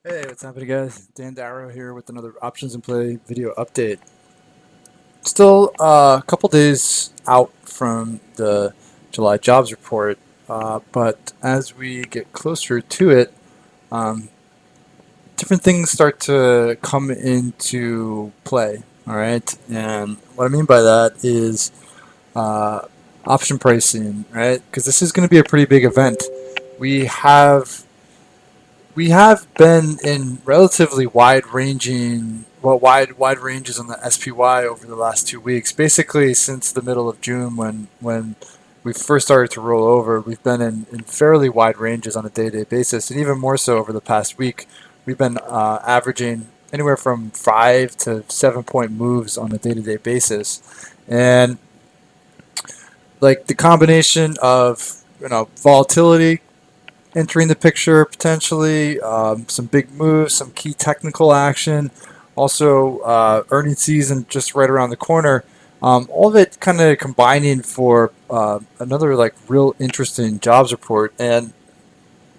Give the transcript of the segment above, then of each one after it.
Hey, what's happening, guys? Dan Darrow here with another Options in Play video update. Still a couple days out from the July jobs report, but as we get closer to it, um, different things start to come into play. All right, and what I mean by that is uh, option pricing, right? Because this is going to be a pretty big event. We have we have been in relatively wide ranges on the SPY over the last 2 weeks. Basically, since the middle of June, when we first started to roll over, we've been in fairly wide ranges on a day-to-day basis, and even more so over the past week. We've been averaging anywhere from 5 to 7 point moves on a day-to-day basis, and like the combination of volatility entering the picture potentially, some big moves, some key technical action, also earnings season just right around the corner. All of it kind of combining for another like real interesting jobs report. And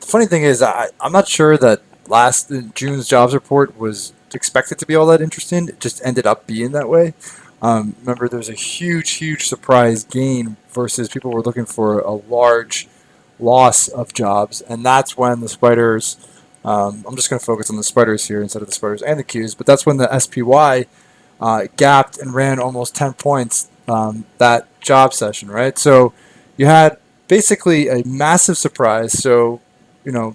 the funny thing is, I'm not sure that last June's jobs report was expected to be all that interesting. It just ended up being that way. Remember, there's a huge surprise gain versus people were looking for a large loss of jobs, and that's when the spiders. I'm just going to focus on the spiders here instead of the spiders and the Qs, but that's when the SPY gapped and ran almost 10 points that job session, right? So you had basically a massive surprise. So, you know,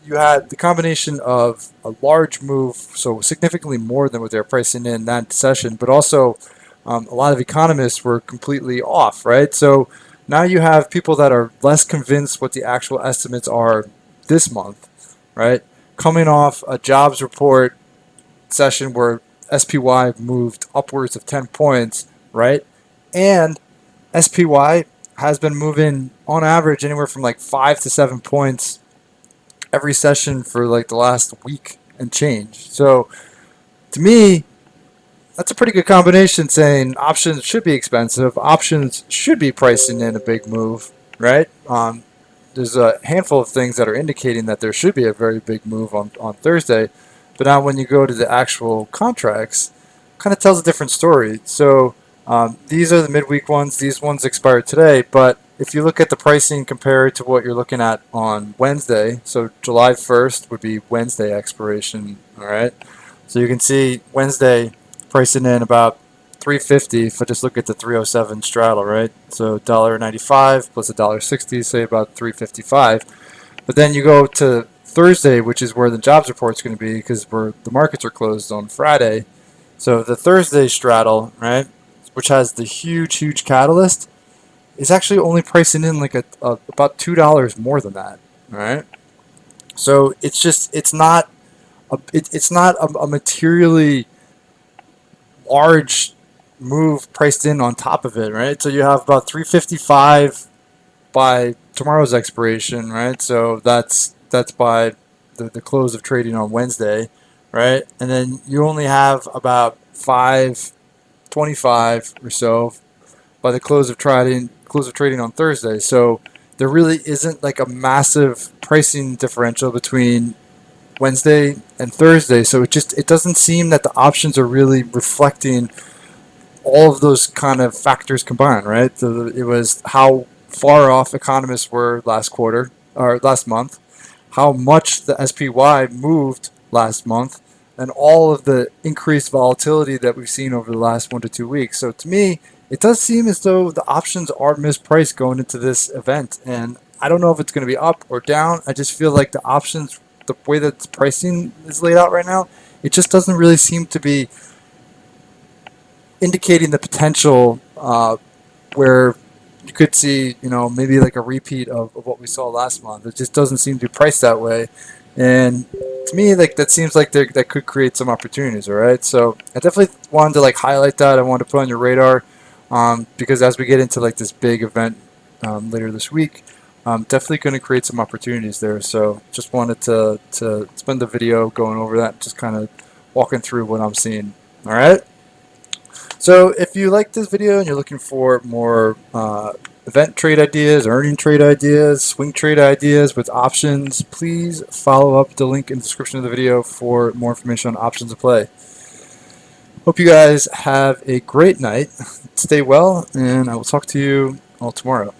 you had the combination of a large move, so significantly more than what they're pricing in that session, but also a lot of economists were completely off, right? So now you have people that are less convinced what the actual estimates are this month, right? Coming off a jobs report session where SPY moved upwards of 10 points, right? And SPY has been moving on average anywhere from like 5 to 7 points every session for like the last week and change. So to me, that's a pretty good combination saying options should be expensive, options should be pricing in a big move, right? There's a handful of things that are indicating that there should be a very big move on Thursday, but now when you go to the actual contracts, kind of tells a different story. So these are the midweek ones. These ones expired today, but if you look at the pricing compared to what you're looking at on Wednesday, so July 1st would be Wednesday expiration, all right? So you can see Wednesday pricing in about 350 if I just look at the 307 straddle, right? So $1.95 plus $1.60, say about 355. But then you go to Thursday, which is where the jobs report is going to be because the markets are closed on Friday. So the Thursday straddle, right, which has the huge catalyst, is actually only pricing in like about $2 more than that, right? So it's not a materially large move priced in on top of it, right? So you have about 355 by tomorrow's expiration, right? So that's by the close of trading on Wednesday, right? And then you only have about 525 or so by the close of trading on Thursday. So there really isn't like a massive pricing differential between Wednesday and Thursday. So it doesn't seem that the options are really reflecting all of those kind of factors combined, right? So it was how far off economists were last quarter or last month, how much the SPY moved last month, and all of the increased volatility that we've seen over the last 1 to 2 weeks. So to me, it does seem as though the options are mispriced going into this event, and I don't know if it's going to be up or down. I just feel like the options, the way that the pricing is laid out right now, it just doesn't really seem to be indicating the potential where you could see, maybe like a repeat of what we saw last month. It just doesn't seem to be priced that way, and to me, like that seems like that could create some opportunities. All right, so I definitely wanted to like highlight that. I wanted to put on your radar because as we get into like this big event later this week, definitely going to create some opportunities there. So just wanted to spend the video going over that, just kind of walking through what I'm seeing. All right. So if you like this video and you're looking for more event trade ideas, earning trade ideas, swing trade ideas with options, please follow up the link in the description of the video for more information on options to play. Hope you guys have a great night. Stay well, and I will talk to you all tomorrow.